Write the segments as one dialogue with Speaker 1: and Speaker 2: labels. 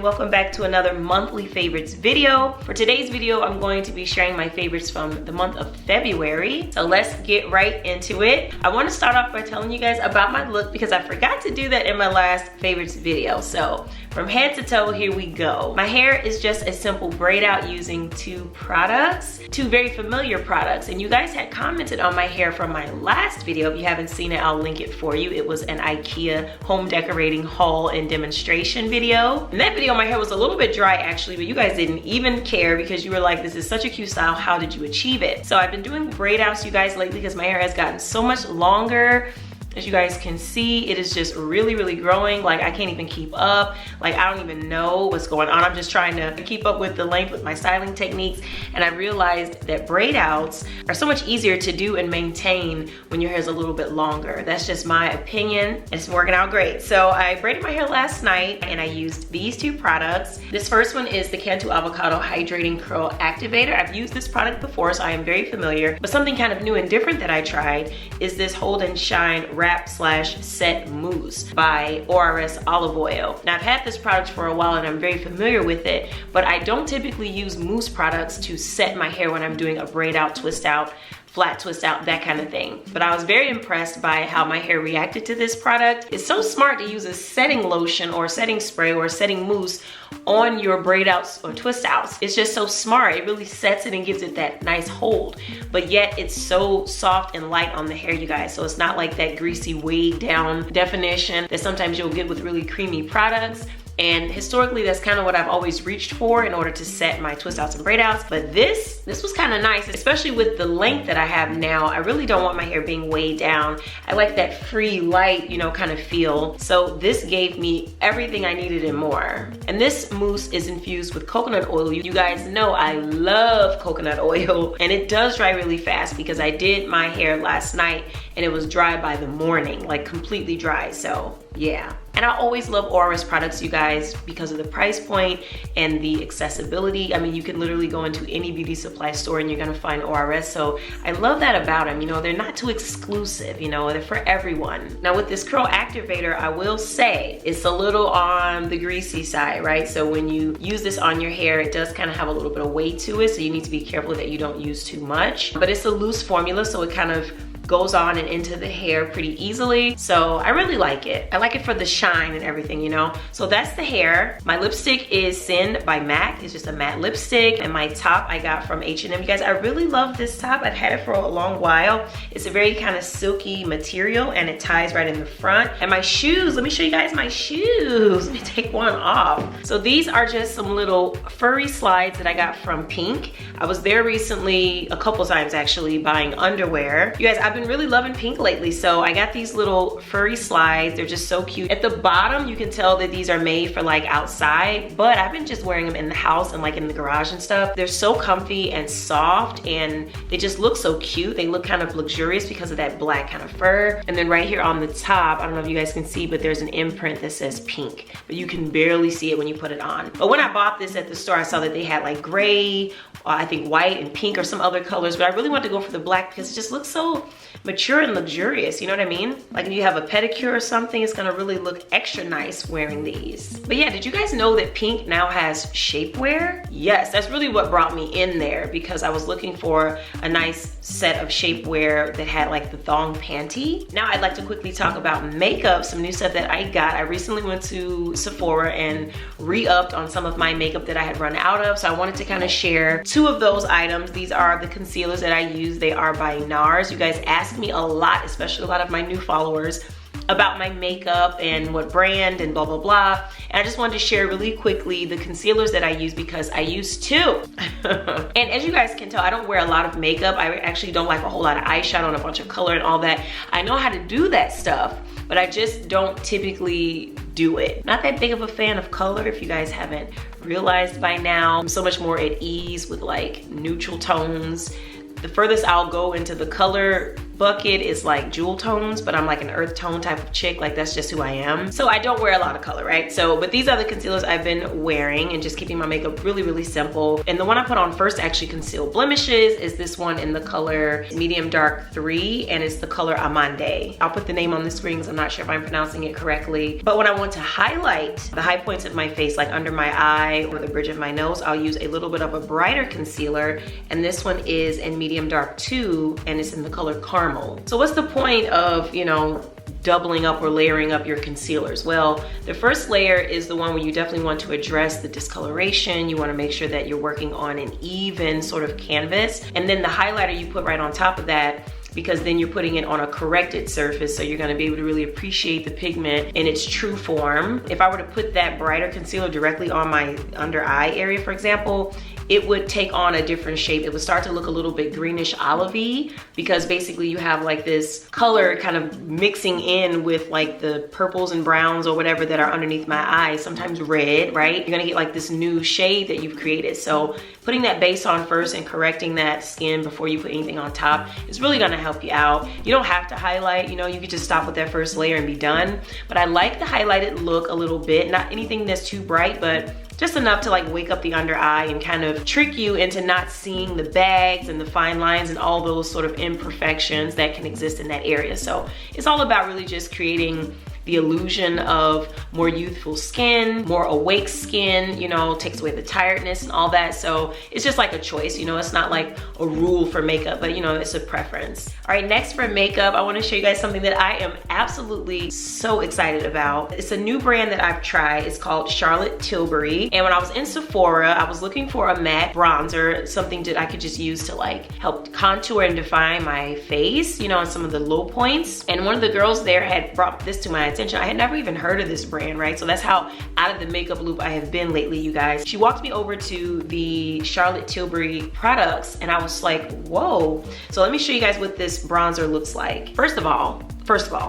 Speaker 1: welcome back to another monthly favorites video. For today's video, I'm going to be sharing my favorites from the month of February. So let's get right into it. I want to start off by telling you guys about my look because I forgot to do that in my last favorites video. So from head to toe, here we go. My hair is just a simple braid out using two very familiar products. And you guys had commented on my hair from my last video. If you haven't seen it, I'll link it for you. It was an IKEA home decorating haul and demonstration video. In that video, my hair was a little bit dry actually, but you guys didn't even care because you were like, this is such a cute style. How did you achieve it? So I've been doing braid outs, you guys, lately because my hair has gotten so much longer. As you guys can see, it is just really growing. Like I can't even keep up. Like I don't even know what's going on. I'm just trying to keep up with the length with my styling techniques. And I realized that braid outs are so much easier to do and maintain when your hair is a little bit longer. That's just my opinion. It's working out great. So I braided my hair last night and I used these two products. This first one is the Cantu Avocado Hydrating Curl Activator. I've used this product before, so I am very familiar. But something kind of new and different that I tried is this Hold and Shine Wrap/Set Mousse by ORS Olive Oil. Now I've had this product for a while and I'm very familiar with it, but I don't typically use mousse products to set my hair when I'm doing a braid out, twist out, flat twist out, that kind of thing. But I was very impressed by how my hair reacted to this product. It's so smart to use a setting lotion or setting spray or setting mousse on your braid outs or twist outs. It's just so smart. It really sets it and gives it that nice hold. But yet it's so soft and light on the hair, you guys. So it's not like that greasy weighed down definition that sometimes you'll get with really creamy products. And historically, that's kind of what I've always reached for in order to set my twist outs and braid outs. But this was kind of nice, especially with the length that I have now. I really don't want my hair being weighed down. I like that free, light, you know, kind of feel. So this gave me everything I needed and more. And this mousse is infused with coconut oil. You guys know I love coconut oil, and it does dry really fast because I did my hair last night and it was dry by the morning, like completely dry. So yeah. And I always love ORS products, you guys, because of the price point and the accessibility. I mean, you can literally go into any beauty supply store and you're gonna find ORS. So I love that about them. You know, they're not too exclusive, you know, they're for everyone. Now with this curl activator, I will say it's a little on the greasy side, right? So when you use this on your hair, it does kind of have a little bit of weight to it. So you need to be careful that you don't use too much. But it's a loose formula, so it kind of goes on and into the hair pretty easily. So I really like it. I like it for the shine and everything, you know? So that's the hair. My lipstick is Sin by MAC. It's just a matte lipstick. And my top I got from H&M. You guys, I really love this top. I've had it for a long while. It's a very kind of silky material and it ties right in the front. And my shoes, let me show you guys my shoes. Let me take one off. So these are just some little furry slides that I got from Pink. I was there recently, a couple times actually, buying underwear. You guys, I've been really loving Pink lately, so I got these little furry slides. They're just so cute. At the bottom, you can tell that these are made for like outside, but I've been just wearing them in the house and like in the garage and stuff. They're so comfy and soft, and they just look so cute. They look kind of luxurious because of that black kind of fur. And then right here on the top, I don't know if you guys can see, but there's an imprint that says Pink, but you can barely see it when you put it on. But when I bought this at the store, I saw that they had like gray, I think white and pink or some other colors, but I really wanted to go for the black because it just looks so mature and luxurious, you know what I mean? Like if you have a pedicure or something, it's gonna really look extra nice wearing these. But yeah, did you guys know that Pink now has shapewear? Yes, that's really what brought me in there because I was looking for a nice set of shapewear that had like the thong panty. Now I'd like to quickly talk about makeup, some new stuff that I got. I recently went to Sephora and re-upped on some of my makeup that I had run out of, so I wanted to kind of share two of those items. These are the concealers that I use. They are by NARS. You guys asked me a lot, especially a lot of my new followers, about my makeup and what brand and blah blah blah. And I just wanted to share really quickly the concealers that I use because I use two. And as you guys can tell, I don't wear a lot of makeup. I actually don't like a whole lot of eyeshadow and a bunch of color and all that. I know how to do that stuff, but I just don't typically do it. Not that big of a fan of color, if you guys haven't realized by now. I'm so much more at ease with like neutral tones. The furthest I'll go into the color bucket is like jewel tones, but I'm like an earth tone type of chick. Like that's just who I am. So I don't wear a lot of color, right? So, but these are the concealers I've been wearing and just keeping my makeup really, really simple. And the one I put on first to actually conceal blemishes is this one in the color medium dark 3, and it's the color Amande. I'll put the name on the screen because I'm not sure if I'm pronouncing it correctly. But when I want to highlight the high points of my face, like under my eye or the bridge of my nose, I'll use a little bit of a brighter concealer, and this one is in medium dark 2, and it's in the color Caramel. So what's the point of, you know, doubling up or layering up your concealers? Well, the first layer is the one where you definitely want to address the discoloration. You want to make sure that you're working on an even sort of canvas. And then the highlighter you put right on top of that, because then you're putting it on a corrected surface, so you're gonna be able to really appreciate the pigment in its true form. If I were to put that brighter concealer directly on my under eye area, for example, it would take on a different shape. It would start to look a little bit greenish olivey, because basically you have like this color kind of mixing in with like the purples and browns or whatever that are underneath my eyes, sometimes red, right? You're gonna get like this new shade that you've created. So putting that base on first and correcting that skin before you put anything on top is really gonna help you out. You don't have to highlight, you know, you could just stop with that first layer and be done. But I like the highlighted look a little bit, not anything that's too bright, but just enough to like wake up the under eye and kind of trick you into not seeing the bags and the fine lines and all those sort of imperfections that can exist in that area. So it's all about really just creating the illusion of more youthful skin, more awake skin, you know, takes away the tiredness and all that. So it's just like a choice, you know, it's not like a rule for makeup, but you know, it's a preference. All right, next for makeup, I wanna show you guys something that I am absolutely so excited about. It's a new brand that I've tried. It's called Charlotte Tilbury. And when I was in Sephora, I was looking for a matte bronzer, something that I could just use to like help contour and define my face, you know, on some of the low points. And one of the girls there had brought this to my attention. I had never even heard of this brand, right? So that's how out of the makeup loop I have been lately, you guys. She walked me over to the Charlotte Tilbury products, and I was like, whoa. So let me show you guys what this bronzer looks like. First of all,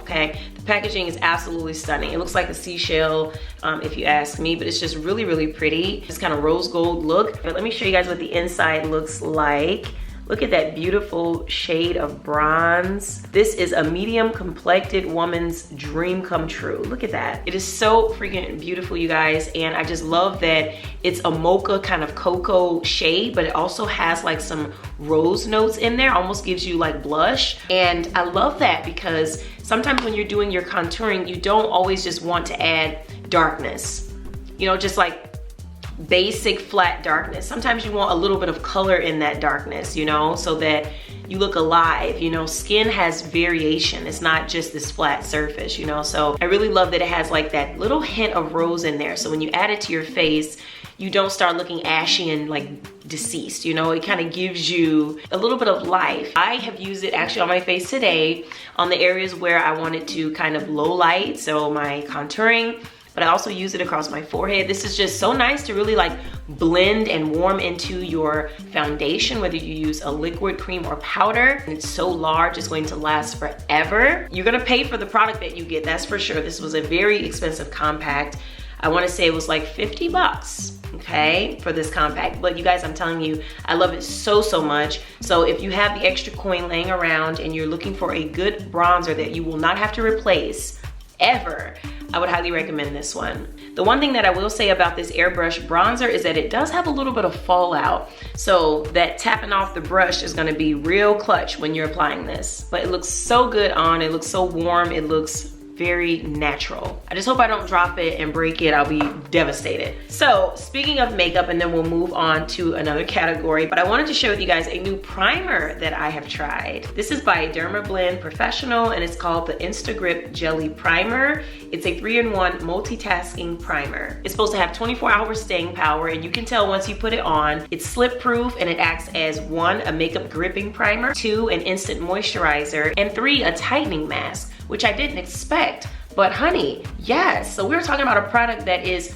Speaker 1: okay, the packaging is absolutely stunning. It looks like a seashell, if you ask me, but it's just really, really pretty. It's kind of rose gold look. But let me show you guys what the inside looks like. Look at that beautiful shade of bronze. This is a medium complected woman's dream come true. Look at that. It is so freaking beautiful, you guys. And I just love that it's a mocha kind of cocoa shade, but it also has like some rose notes in there, almost gives you like blush. And I love that because sometimes when you're doing your contouring, you don't always just want to add darkness. You know, just like basic flat darkness. Sometimes you want a little bit of color in that darkness, you know, so that you look alive. You know, skin has variation. It's not just this flat surface, you know. So I really love that it has like that little hint of rose in there. So when you add it to your face, you don't start looking ashy and like deceased, you know. It kind of gives you a little bit of life. I have used it actually on my face today on the areas where I wanted to kind of low light, so my contouring, but I also use it across my forehead. This is just so nice to really like blend and warm into your foundation, whether you use a liquid, cream, or powder. And it's so large, it's going to last forever. You're gonna pay for the product that you get, that's for sure. This was a very expensive compact. I wanna say it was like 50 bucks, okay, for this compact. But you guys, I'm telling you, I love it so, so much. So if you have the extra coin laying around and you're looking for a good bronzer that you will not have to replace ever, I would highly recommend this one. The one thing that I will say about this airbrush bronzer is that it does have a little bit of fallout. So that tapping off the brush is gonna be real clutch when you're applying this. But it looks so good on, it looks so warm, it looks very natural. I just hope I don't drop it and break it. I'll be devastated. So speaking of makeup, and then we'll move on to another category, but I wanted to share with you guys a new primer that I have tried. This is by Dermablend Professional, and it's called the Instagrip Jelly Primer. It's a 3-in-1 multitasking primer. It's supposed to have 24-hour staying power, and you can tell once you put it on, it's slip proof, and it acts as 1, a makeup gripping primer, 2, an instant moisturizer, and 3, a tightening mask, which I didn't expect. But honey, yes. So we're talking about a product that is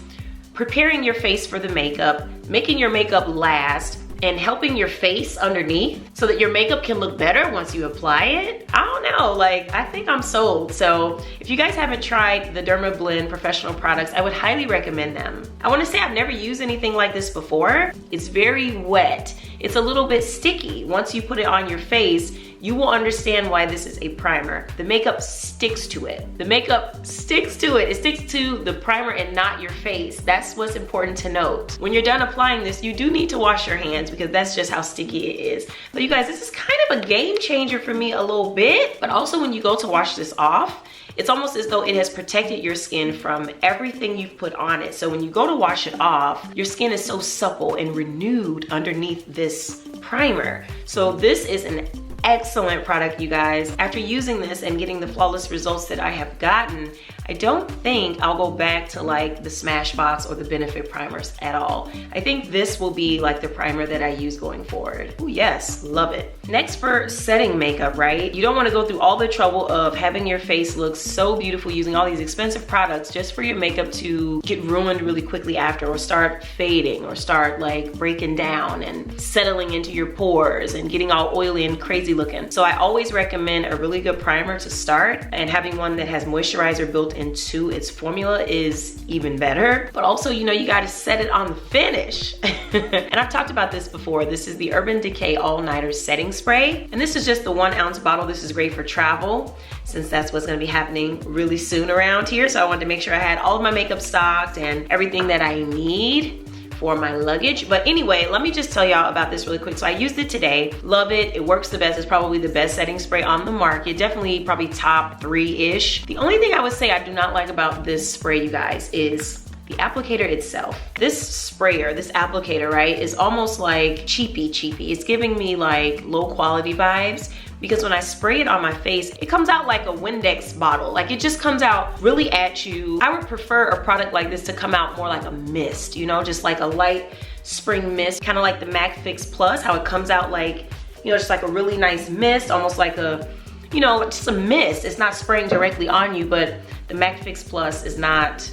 Speaker 1: preparing your face for the makeup, making your makeup last, and helping your face underneath so that your makeup can look better once you apply it. I don't know, like, I think I'm sold. So if you guys haven't tried the Dermablend Professional products, I would highly recommend them. I wanna say I've never used anything like this before. It's very wet. It's a little bit sticky. Once you put it on your face, you will understand why this is a primer. The makeup sticks to it. The makeup sticks to it. It sticks to the primer and not your face. That's what's important to note. When you're done applying this, you do need to wash your hands because that's just how sticky it is. But you guys, this is kind of a game changer for me a little bit, but also when you go to wash this off, it's almost as though it has protected your skin from everything you've put on it. So when you go to wash it off, your skin is so supple and renewed underneath this primer. So this is an excellent product, you guys. After using this and getting the flawless results that I have gotten, I don't think I'll go back to like the Smashbox or the Benefit primers at all. I think this will be like the primer that I use going forward. Oh yes, love it. Next, for setting makeup, right? You don't want to go through all the trouble of having your face look so beautiful using all these expensive products just for your makeup to get ruined really quickly after, or start fading, or start like breaking down and settling into your pores and getting all oily and crazy looking. So I always recommend a really good primer to start, and having one that has moisturizer built into its formula is even better. But also, you know, you got to set it on the finish. And I've talked about this before. This is the Urban Decay All Nighter Setting Spray, and this is just the 1 ounce bottle. This is great for travel, since that's what's going to be happening really soon around here. So I wanted to make sure I had all of my makeup stocked and everything that I need for my luggage. But anyway, let me just tell y'all about this really quick. So I used it today, love it. It works the best. It's probably the best setting spray on the market. Definitely probably top 3-ish. The only thing I would say I do not like about this spray, you guys, is the applicator itself. This sprayer, this applicator, right, is almost like cheapy. It's giving me like low quality vibes, because when I spray it on my face, it comes out like a Windex bottle. Like, it just comes out really at you. I would prefer a product like this to come out more like a mist, you know, just like a light spring mist, kind of like the MAC Fix Plus, how it comes out like, you know, just like a really nice mist, almost like a, you know, just a mist. It's not spraying directly on you, but the MAC Fix Plus is not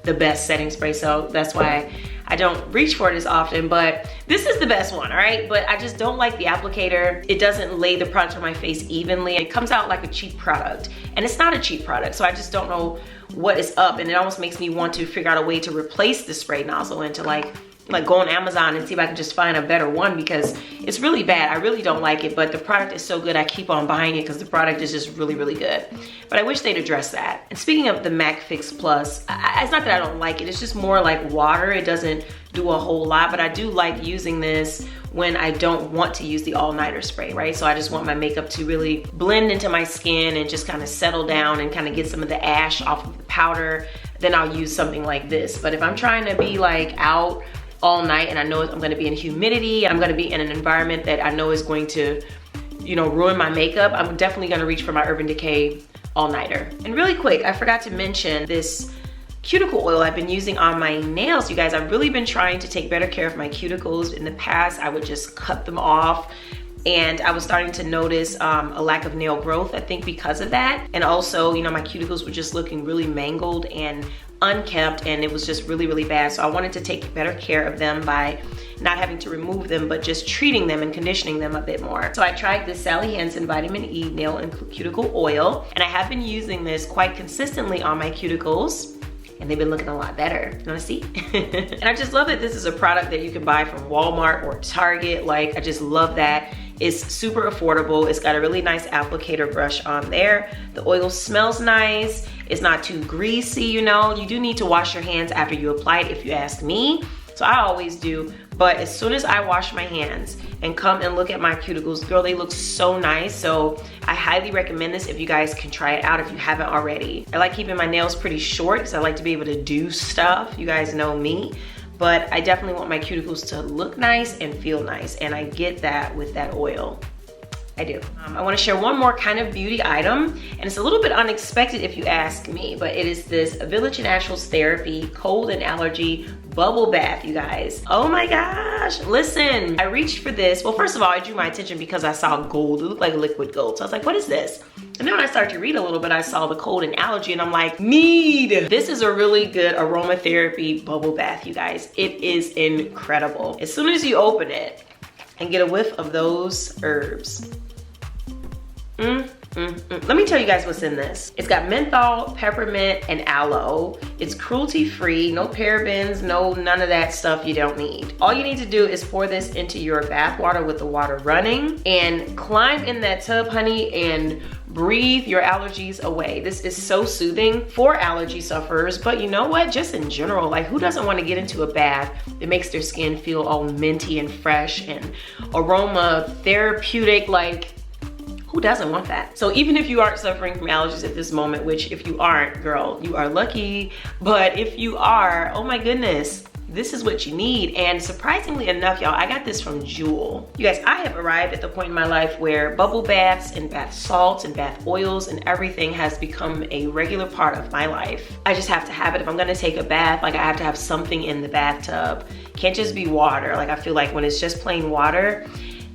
Speaker 1: the best setting spray, so that's why I don't reach for it as often, but this is the best one, all right? But I just don't like the applicator. It doesn't lay the product on my face evenly. It comes out like a cheap product, and it's not a cheap product, so I just don't know what is up, and it almost makes me want to figure out a way to replace the spray nozzle and to like go on Amazon and see if I can just find a better one, because it's really bad. I really don't like it, but the product is so good I keep on buying it because the product is just really, really good. But I wish they'd address that. And speaking of the MAC Fix Plus, it's not that I don't like it, it's just more like water. It doesn't do a whole lot, but I do like using this when I don't want to use the all-nighter spray, right? So I just want my makeup to really blend into my skin and just kind of settle down and kind of get some of the ash off of the powder. Then I'll use something like this. But if I'm trying to be like out all night and I know I'm gonna be in humidity, I'm gonna be in an environment that I know is going to, you know, ruin my makeup, I'm definitely gonna reach for my Urban Decay all-nighter. And really quick, I forgot to mention this cuticle oil I've been using on my nails, you guys. I've really been trying to take better care of my cuticles. In the past, I would just cut them off, and I was starting to notice a lack of nail growth, I think because of that. And also, you know, my cuticles were just looking really mangled and unkept, and it was just really, really bad. So I wanted to take better care of them by not having to remove them, but just treating them and conditioning them a bit more. So I tried this Sally Hansen Vitamin E Nail and Cuticle Oil, and I have been using this quite consistently on my cuticles, and they've been looking a lot better. You wanna see? And I just love that this is a product that you can buy from Walmart or Target. Like, I just love that. It's super affordable. It's got a really nice applicator brush on there. The oil smells nice. It's not too greasy, you know. You do need to wash your hands after you apply it, if you ask me. So I always do. But as soon as I wash my hands and come and look at my cuticles, girl, they look so nice. So I highly recommend this if you guys can try it out if you haven't already. I like keeping my nails pretty short because I like to be able to do stuff. You guys know me. But I definitely want my cuticles to look nice and feel nice, and I get that with that oil. I do. I wanna share one more kind of beauty item, and it's a little bit unexpected if you ask me, but it is this Village Naturals Therapy Cold and Allergy Bubble Bath, you guys. Oh my gosh, listen, I reached for this. Well, first of all, it drew my attention because I saw gold. It looked like liquid gold. So I was like, what is this? And then when I started to read a little bit, I saw the cold and allergy, and I'm like, need. This is a really good aromatherapy bubble bath, you guys. It is incredible. As soon as you open it and get a whiff of those herbs, Let me tell you guys what's in this. It's got menthol, peppermint, and aloe. It's cruelty-free, no parabens, none of that stuff you don't need. All you need to do is pour this into your bath water with the water running and climb in that tub, honey, and breathe your allergies away. This is so soothing for allergy sufferers, but you know what? Just in general, like who doesn't want to get into a bath that makes their skin feel all minty and fresh and aroma therapeutic? Like, who doesn't want that? So even if you aren't suffering from allergies at this moment, which if you aren't, girl, you are lucky. But if you are, oh my goodness, this is what you need. And surprisingly enough, y'all, I got this from Jewel. You guys, I have arrived at the point in my life where bubble baths and bath salts and bath oils and everything has become a regular part of my life. I just have to have it. If I'm gonna take a bath, like I have to have something in the bathtub. Can't just be water. Like I feel like when it's just plain water,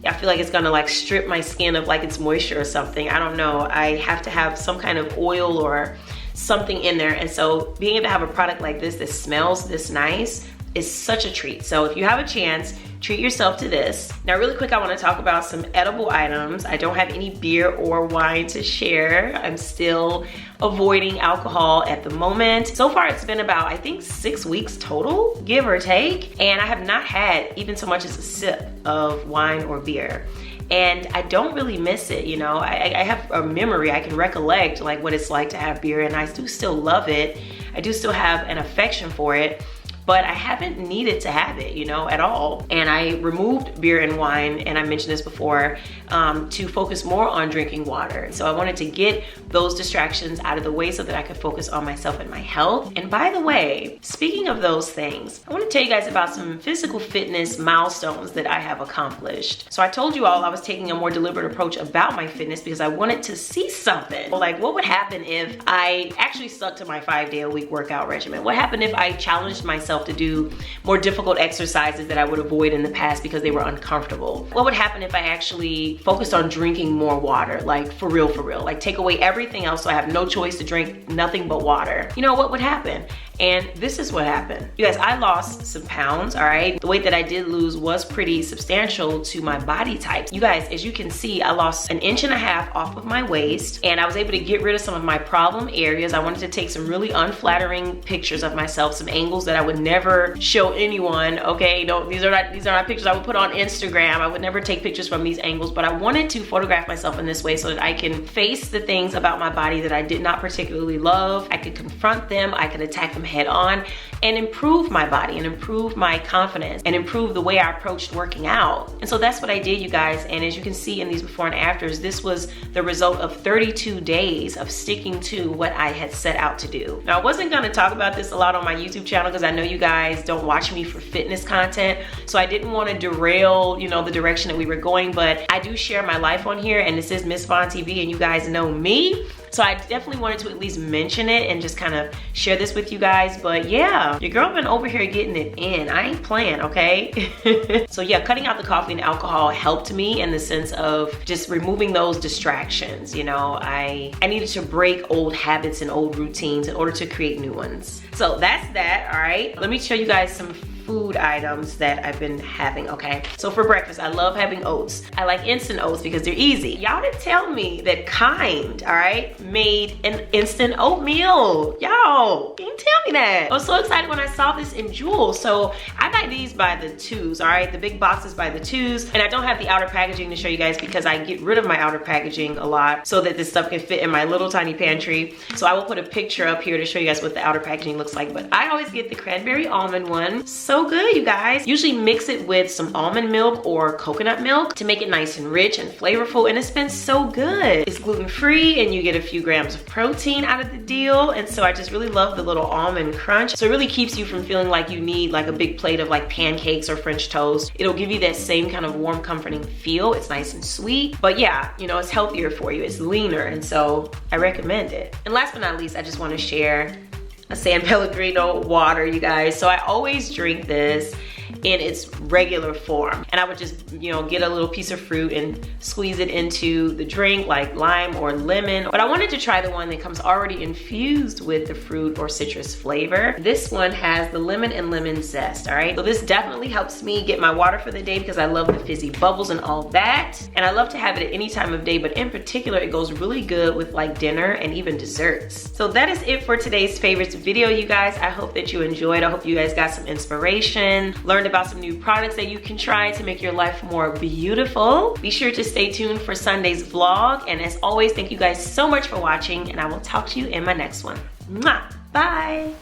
Speaker 1: I feel like it's gonna like strip my skin of like its moisture or something. I don't know. I have to have some kind of oil or something in there. And so being able to have a product like this that smells this nice is such a treat. So if you have a chance, treat yourself to this. Now really quick, I wanna talk about some edible items. I don't have any beer or wine to share. I'm still avoiding alcohol at the moment. So far it's been about, I think 6 weeks total, give or take. And I have not had even so much as a sip of wine or beer. And I don't really miss it, you know. I have a memory, I can recollect like what it's like to have beer, and I do still love it. I do still have an affection for it, but I haven't needed to have it, you know, at all. And I removed beer and wine, and I mentioned this before, to focus more on drinking water. So I wanted to get those distractions out of the way so that I could focus on myself and my health. And by the way, speaking of those things, I want to tell you guys about some physical fitness milestones that I have accomplished. So I told you all I was taking a more deliberate approach about my fitness because I wanted to see something. Like, what would happen if I actually stuck to my 5-day-a-week workout regimen? What happened if I challenged myself to do more difficult exercises that I would avoid in the past because they were uncomfortable? What would happen if I actually focused on drinking more water, like for real, like take away everything else so I have no choice to drink nothing but water? You know what would happen? And this is what happened. You guys, I lost some pounds, all right? The weight that I did lose was pretty substantial to my body type. You guys, as you can see, I lost 1.5 inches off of my waist, and I was able to get rid of some of my problem areas. I wanted to take some really unflattering pictures of myself, some angles that I would never show anyone, okay? These are not pictures I would put on Instagram. I would never take pictures from these angles, but I wanted to photograph myself in this way so that I can face the things about my body that I did not particularly love. I could confront them, I could attack them head on, and improve my body and improve my confidence and improve the way I approached working out. And so that's what I did, you guys. And as you can see in these before and afters, this was the result of 32 days of sticking to what I had set out to do. Now, I wasn't gonna talk about this a lot on my YouTube channel because I know you guys don't watch me for fitness content, so I didn't want to derail, you know, the direction that we were going, but I do share my life on here, and this is MsVaughnTV, and you guys know me. So I definitely wanted to at least mention it and just kind of share this with you guys. But yeah, your girl been over here getting it in. I ain't playing, okay? So yeah, cutting out the coffee and alcohol helped me in the sense of just removing those distractions. You know, I needed to break old habits and old routines in order to create new ones. So that's that, all right? Let me show you guys some food items that I've been having, okay? So for breakfast, I love having oats. I like instant oats because they're easy. Y'all didn't tell me that Kind, all right, made an instant oatmeal. Y'all didn't tell me that. I was so excited when I saw this in Jewel. So I buy these by the 2s, all right? The big boxes by the 2s. And I don't have the outer packaging to show you guys because I get rid of my outer packaging a lot so that this stuff can fit in my little tiny pantry. So I will put a picture up here to show you guys what the outer packaging looks like. But I always get the cranberry almond one. So good, you guys. Usually mix it with some almond milk or coconut milk to make it nice and rich and flavorful, and it's been so good. It's gluten-free and you get a few grams of protein out of the deal, and so I just really love the little almond crunch. So it really keeps you from feeling like you need like a big plate of like pancakes or French toast. It'll give you that same kind of warm, comforting feel. It's nice and sweet, but yeah, you know, it's healthier for you. It's leaner, and so I recommend it. And last but not least, I just want to share a San Pellegrino water, you guys. So I always drink this, in its regular form. And I would just, you know, get a little piece of fruit and squeeze it into the drink, like lime or lemon. But I wanted to try the one that comes already infused with the fruit or citrus flavor. This one has the lemon and lemon zest, all right? So this definitely helps me get my water for the day because I love the fizzy bubbles and all that. And I love to have it at any time of day, but in particular, it goes really good with like dinner and even desserts. So that is it for today's favorites video, you guys. I hope that you enjoyed. I hope you guys got some inspiration, learned about some new products that you can try to make your life more beautiful. Be sure to stay tuned for Sunday's vlog. And as always, thank you guys so much for watching, and I will talk to you in my next one. Mwah! Bye.